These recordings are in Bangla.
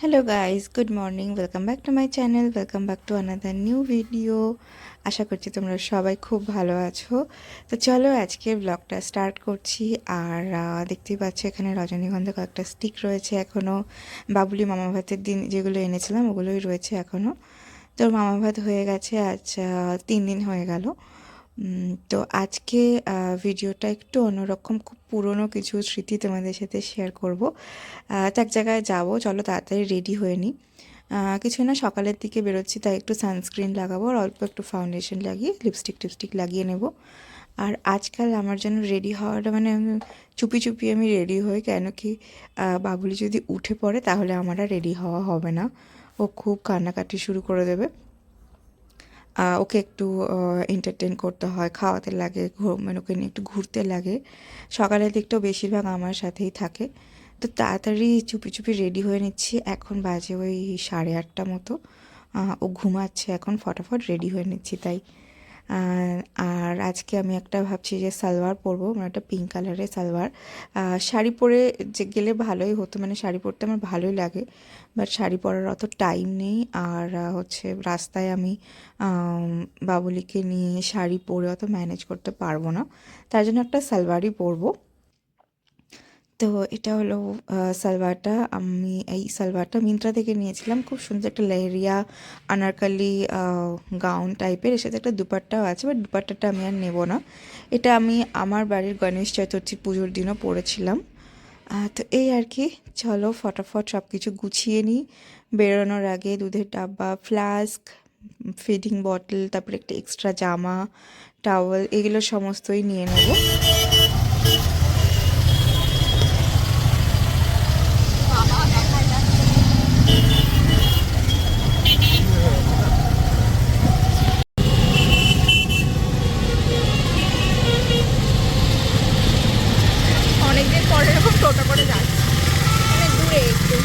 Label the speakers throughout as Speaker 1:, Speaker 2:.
Speaker 1: Hello guys, good morning. Welcome back to my channel, welcome back to another new video. আশা করছি তোমরা সবাই খুব ভালো আছো। তো চলো আজকে ব্লগটা স্টার্ট করছি। আর দেখতেই পাচ্ছ এখানে রজনীগন্ধা কয়েকটা স্টিক রয়েছে এখনও। বাবুলি মামা ভাতের দিন যেগুলো এনেছিলাম ওগুলোই রয়েছে এখনও। তোর মামা ভাত হয়ে গেছে আজ 3 দিন হয়ে গেল। তো আজকে ভিডিওটা একটু অন্যরকম, খুব পুরনো কিছু স্মৃতি তোমাদের সাথে শেয়ার করব। তো এক জায়গায় যাবো, চলো তাড়াতাড়ি রেডি হয়ে নিই। কিছু না, সকালের দিকে বেরোচ্ছি তাই একটু সানস্ক্রিন লাগাবো আর অল্প একটু ফাউন্ডেশন লাগিয়ে লিপস্টিক লাগিয়ে নেব। আর আজকাল আমার জন্য রেডি হওয়াটা মানে আমি চুপি চুপি আমি রেডি হই, কেন কি বাবুলি যদি উঠে পড়ে তাহলে আমার আর রেডি হওয়া হবে না। ও খুব কান্নাকাটি শুরু করে দেবে। ওকে একটু এন্টারটেন করতে হয়, খাওয়াতে লাগে, মানে ওকে নিয়ে একটু ঘুরতে লাগে। সকালের দিকটাও বেশিরভাগ আমার সাথেই থাকে। তো তাড়াতাড়ি চুপি চুপি রেডি হয়ে নিচ্ছি। এখন বাজে ওই 8:30 মতো। ও ঘুমাচ্ছে এখন, ফটাফট রেডি হয়ে নিচ্ছি তাই। আর আজকে আমি একটা ভাবছি যে সালোয়ার পরবো, মানে একটা পিঙ্ক কালারের সালোয়ার। শাড়ি পরে যে গেলে ভালোই হতো, মানে শাড়ি পরতে আমার ভালোই লাগে, বাট শাড়ি পরার অত টাইম নেই। আর হচ্ছে রাস্তায় আমি বাবুলিকে নিয়ে শাড়ি পরে অত ম্যানেজ করতে পারবো না, তার জন্য একটা সালোয়ারই পরবো। তো এটা হলো সালোয়ারটা। আমি এই সালোয়ারটা মিন্ত্রা থেকে নিয়েছিলাম, খুব সুন্দর একটা লেহেরিয়া আনারকালি গাউন টাইপের। এর সাথে একটা দুপাট্টাও আছে, বাট দুপাট্টাটা আমি আর নেব না। এটা আমি আমার বাড়ির গণেশ চতুর্থী পুজোর দিনও পরেছিলাম। তো এই আর কি। চলো ফটাফট সব কিছু গুছিয়ে নিই। বেরোনোর আগে দুধের ডাব্বা, ফ্লাস্ক, ফিডিং বটল, তারপরে একটা এক্সট্রা জামা, টাওয়েল, এগুলো সমস্তই নিয়ে নেব। অনেকদিন পরে এরকম টোটো করে যাচ্ছি, মানে দূরে একটু।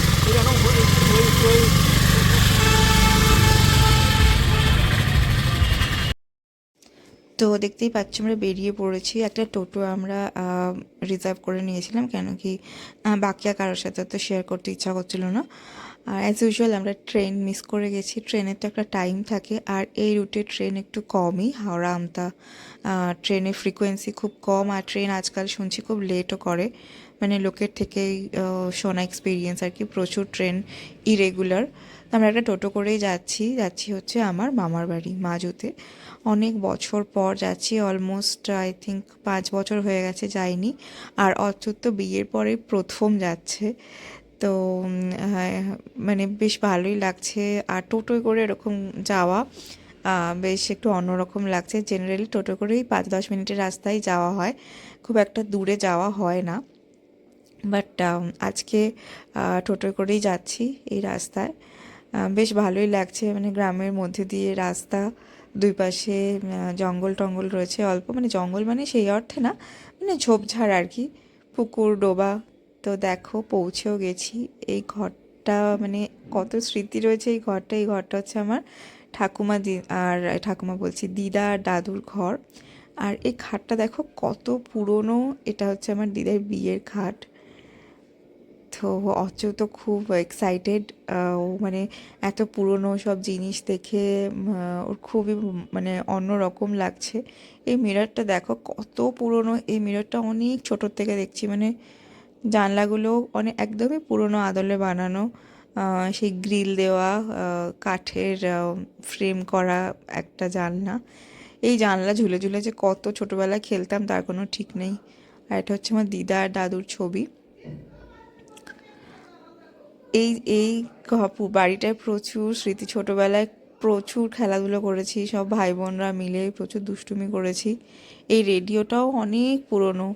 Speaker 1: তো দেখতেই পাচ্ছি আমরা বেরিয়ে পড়েছি। একটা টোটো আমরা রিজার্ভ করে নিয়েছিলাম, কেন কি বাকি আর কারোর সাথে তো শেয়ার করতে ইচ্ছা করছিল না। আর অ্যাজ ইউজুয়াল আমরা ট্রেন মিস করে গেছি। ট্রেনের তো একটা টাইম থাকে, আর এই রুটে ট্রেন একটু কমই, হাওড়া আমতা ট্রেনের ফ্রিকোয়েন্সি খুব কম। আর ট্রেন আজকাল শুনছি খুব লেটও করে, মানে লোকের থেকেই শোনা এক্সপিরিয়েন্স আর কি, প্রচুর ট্রেন ইরেগুলার। তো আমরা একটা টোটো করেই যাচ্ছি যাচ্ছি হচ্ছে আমার মামার বাড়ি মাজুতে। অনেক বছর পর যাচ্ছি, অলমোস্ট আই থিঙ্ক 5 বছর হয়ে গেছে যাইনি। আর অচ্যুত তো বিয়ের পরে প্রথম যাচ্ছে। তো হ্যাঁ, মানে বেশ ভালোই লাগছে। আর টোটোয় করে এরকম যাওয়া বেশ একটু অন্যরকম লাগছে। জেনারেলি টোটো করেই 5-10 মিনিটের রাস্তায় যাওয়া হয়, খুব একটা দূরে যাওয়া হয় না। বাট আজকে টোটোয় করেই যাচ্ছি এই রাস্তায়। বেশ ভালোই লাগছে, মানে গ্রামের মধ্যে দিয়ে রাস্তা, দুই পাশে জঙ্গল টঙ্গল রয়েছে অল্প, মানে জঙ্গল মানে সেই অর্থে না, মানে ঝোপঝাড় আর কি, পুকুর ডোবা। তো দেখো পৌঁছেও গেছি। এই ঘরটা মানে কত স্মৃতি রয়েছে এই ঘরটা। এই ঘরটা হচ্ছে আমার ঠাকুমা আর ঠাকুমা বলছি, দিদা আর দাদুর ঘর। আর এই খাটটা দেখো কত পুরনো, এটা হচ্ছে আমার দিদার বিয়ের খাট। তো অচ্যু তো খুব এক্সাইটেড। ও মানে এত পুরনো সব জিনিস দেখে ওর খুবই মানে অন্যরকম লাগছে। এই মিররটা দেখো কত পুরনো, এই মিররটা অনেক ছোটোর থেকে দেখছি, মানে জানলাগুলো অনেক একদমই পুরনো আদলে বানানো। সেই গ্রিল দেওয়া কাঠের ফ্রেম করা একটা জানলা। এই জানলা ঝুলে ঝুলে যে কত ছোটোবেলায় খেলতাম তার কোনো ঠিক নেই। আর এটা হচ্ছে আমার দিদা আর দাদুর ছবি। এই এই বাড়িটায় প্রচুর স্মৃতি, ছোটোবেলায় প্রচুর খেলাধুলো করেছি, সব ভাই বোনরা মিলে প্রচুর দুষ্টুমি করেছি। এই রেডিওটাও অনেক পুরনো।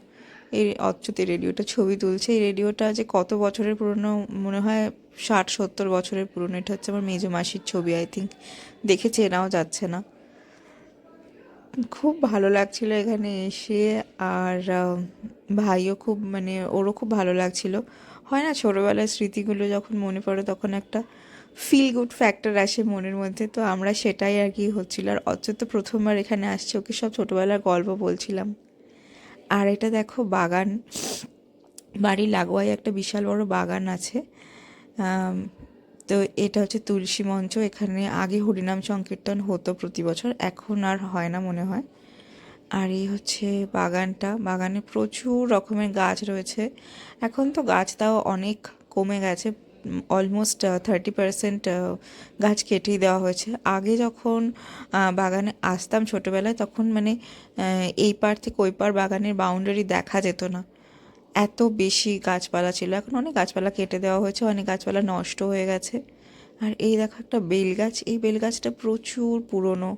Speaker 1: এই অচ্যুত এই রেডিওটা ছবি তুলছে, এই রেডিওটা যে কত বছরের পুরনো, মনে হয় 60-70 বছরের পুরনো। এটা হচ্ছে আমার মেজো মাসির ছবি, আই থিঙ্ক দেখে চেনাও যাচ্ছে না। খুব ভালো লাগছিল এখানে এসে। আর ভাইও খুব, মানে ওরও খুব ভালো লাগছিল। হয় না ছোটোবেলার স্মৃতিগুলো যখন মনে পড়ে তখন একটা ফিল গুড ফ্যাক্টর আসে মনের মধ্যে, তো আমরা সেটাই আর কি হচ্ছিল। আর অচ্যুত তো প্রথমবার এখানে আসছে, ওকে সব ছোটোবেলার গল্প বলছিলাম। আর এটা দেখো বাগান, বাড়ির লাগোয়ায় একটা বিশাল বড় বাগান আছে। তো এটা হচ্ছে তুলসী মঞ্চ। এখানে আগে হরিনাম সংকীর্তন হতো প্রতি বছর, এখন আর হয় না মনে হয়। আর এই হচ্ছে বাগানটা, বাগানে প্রচুর রকমের গাছ রয়েছে। এখন তো গাছ তাও অনেক কমে গেছে, অলমোস্ট 30% গাছ কেটেই দেওয়া হয়েছে। আগে যখন বাগানে আসতাম ছোটোবেলায়, তখন মানে এই পার থেকে ওই পার বাগানের বাউন্ডারি দেখা যেত না, এত বেশি গাছপালা ছিল। এখন অনেক গাছপালা কেটে দেওয়া হয়েছে, অনেক গাছপালা নষ্ট হয়ে গেছে। আর এই দেখো একটা বেল গাছ, এই বেল গাছটা প্রচুর পুরনো,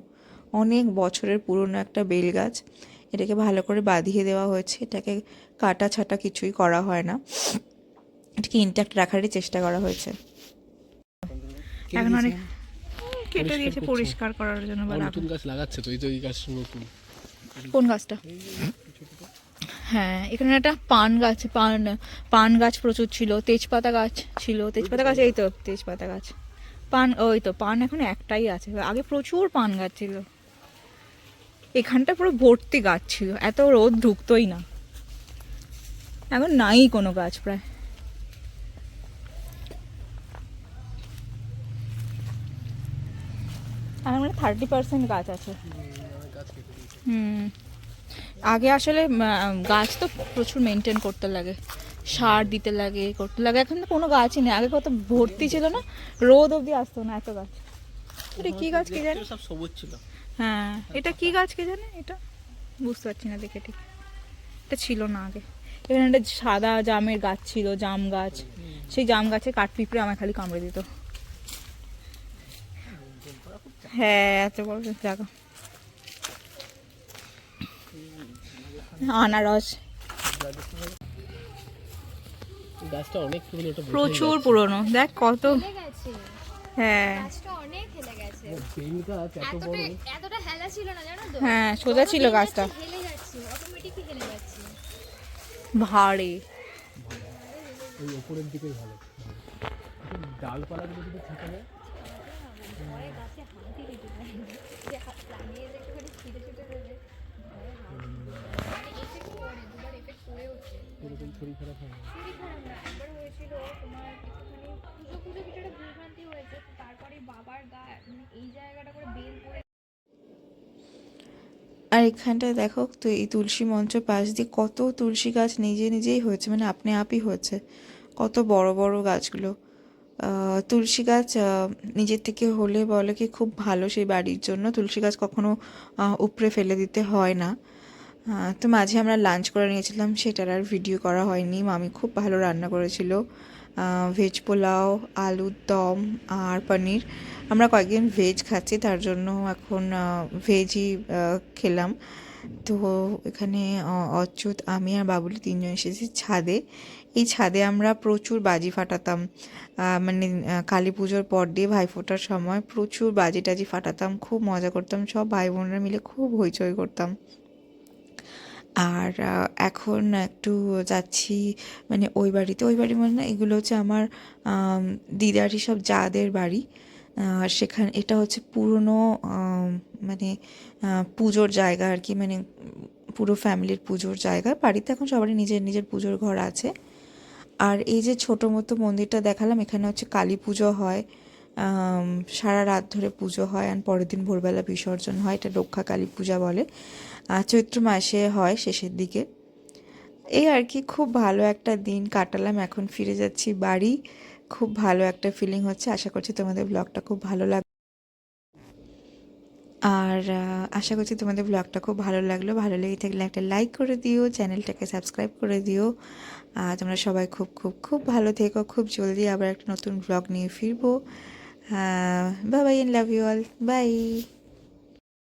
Speaker 1: অনেক বছরের পুরনো একটা বেল গাছ। এটাকে ভালো করে বাঁধিয়ে দেওয়া হয়েছে, এটাকে কাটা ছাটা কিছুই করা হয় না, এটাকে ইনট্যাক্ট রাখারই চেষ্টা করা হয়েছে। এখন অনেক কেটে দিয়েছে পরিষ্কার করার জন্য।
Speaker 2: নতুন গাছ লাগাচ্ছে তো, এই তো এই গাছ নতুন।
Speaker 1: কোন গাছটা? হ্যাঁ, এখানে একটা পান গাছ, পান গাছ প্রচুর ছিল, তেজপাতা গাছ ছিল, তেজপাতা গাছ, এই তো তেজপাতা গাছ, পান, ওই তো পান এখন একটাই আছে, আগে প্রচুর পান গাছ ছিল। এখানটা পুরো ভর্তি গাছ ছিল, এত রোদ ঢুকতোই না, এখন নাই কোনো গাছ প্রায়। এখন মানে 30% গাছ আছে। হুম, আগে আসলে গাছ তো প্রচুর মেনটেন করতে লাগে, সার দিতে লাগে, করতে লাগে। এখন তো কোনো গাছই নেই, আগে কত ভর্তি ছিল না, রোদ অবধি আসতো না এত গাছ। এটা কি গাছ কে জানে?
Speaker 2: সব সবুজ ছিল।
Speaker 1: হ্যাঁ, এটা কি গাছ কে জানে, এটা বুঝতে পারছি না দেখে ঠিক। এটা ছিল না আগে। এখানে একটা সাদা জামের গাছ ছিল, জাম গাছ, সেই জাম গাছে কাঠপিঁপড়ে আমার খালি কামড়ে দিত। হ্যাঁ, এত বড় জায়গা। আনারস
Speaker 2: গাছটা অনেক পুরনো, এটা
Speaker 1: প্রচুর পুরনো, দেখ কত। হ্যাঁ,
Speaker 3: গাছটা অনেক হেলে গেছে।
Speaker 2: বেল গাছ এত বড়,
Speaker 3: এতটা হেলা ছিল না, জানো তো?
Speaker 1: হ্যাঁ সোজা ছিল গাছটা,
Speaker 3: হেলে যাচ্ছে, অটোমেটিকলি হেলে যাচ্ছে।
Speaker 1: ভারী।
Speaker 2: ওই উপরের দিকেই ভালো, ডালপালাগুলো যদি থাকে না।
Speaker 3: ভয়ে গাছে হাত দিয়ে দিতে পারে, যে হাত লাগিয়ে যে একটুখানি ছিটে ছিটে দেবে, ভয়ে হাত এফেক্ট করে, দুবার এফেক্ট করেওছে।
Speaker 2: এরকম শরীর খারাপ হয় না।
Speaker 3: শরীর খারাপ না, একবার হয়েছিল তোমার একটুখানি পুজো পুজো কিছু একটা ভুলভ্রান্তি হয়েছে, তো তারপরে বাবার গা মানে এই জায়গাটা করে বেল পড়ে।
Speaker 1: আর এখানটায় দেখো তো, এই তুলসী মঞ্চ পাশ দিয়ে কত তুলসী গাছ নিজে নিজেই হয়েছে, মানে আপনি আপই হয়েছে, কত বড় বড় গাছগুলো। তুলসী গাছ নিজের থেকে হলে বলে কি খুব ভালো সেই বাড়ির জন্য, তুলসী গাছ কখনো উপড়ে ফেলে দিতে হয় না। তো মাঝে আমরা লাঞ্চ করে নিয়েছিলাম, সেটার আর ভিডিও করা হয়নি। মামি খুব ভালো রান্না করেছিল, ভেজ পোলাও, আলুর দম আর পনির। আমরা কয়েকদিন ভেজ খাচ্ছি, তার জন্য এখন ভেজই খেলাম। তো এখানে অচ্যুত, আমি আর বাবুলি তিনজন এসেছি ছাদে। এই ছাদে আমরা প্রচুর বাজি ফাটাতাম, মানে কালী পুজোর পর দিয়ে ভাইফোঁটার সময় প্রচুর বাজি টাজি ফাটাতাম, খুব মজা করতাম, সব ভাই বোনরা মিলে খুব হইচই করতাম। আর এখন একটু যাচ্ছি মানে ওই বাড়িতে, ওই বাড়ি মানে না, এগুলো হচ্ছে আমার দিদারই সব জাদের বাড়ি। সেখানে এটা হচ্ছে পুরনো মানে পুজোর জায়গা আর কি, মানে পুরো ফ্যামিলির পুজোর জায়গা। বাড়িতে এখন সবারই নিজের নিজের পুজোর ঘর আছে। আর এই যে ছোটো মতো মন্দিরটা দেখালাম, এখানে হচ্ছে কালী পুজো হয়, সারা রাত ধরে পুজো হয়, আর পরের দিন ভোরবেলা বিসর্জন হয়। এটা রক্ষা কালী পূজা বলে, চৈত্র মাসে হয় শেষের দিকে। এই আর কি, খুব ভালো একটা দিন কাটালাম, এখন ফিরে যাচ্ছি বাড়ি। খুব ভালো একটা ফিলিং হচ্ছে, আশা করছি তোমাদের ব্লগটা খুব ভালো লাগবে। আর আশা করছি তোমাদের ব্লগটা খুব ভালো লাগলো, ভালো লেগে থাকলে একটা লাইক করে দিও, চ্যানেলটাকে সাবস্ক্রাইব করে দিও। তোমরা সবাই খুব খুব খুব ভালো থেকো, খুব জলদি আবার একটা নতুন ব্লগ নিয়ে ফিরবো। Bye bye, and love you all, by.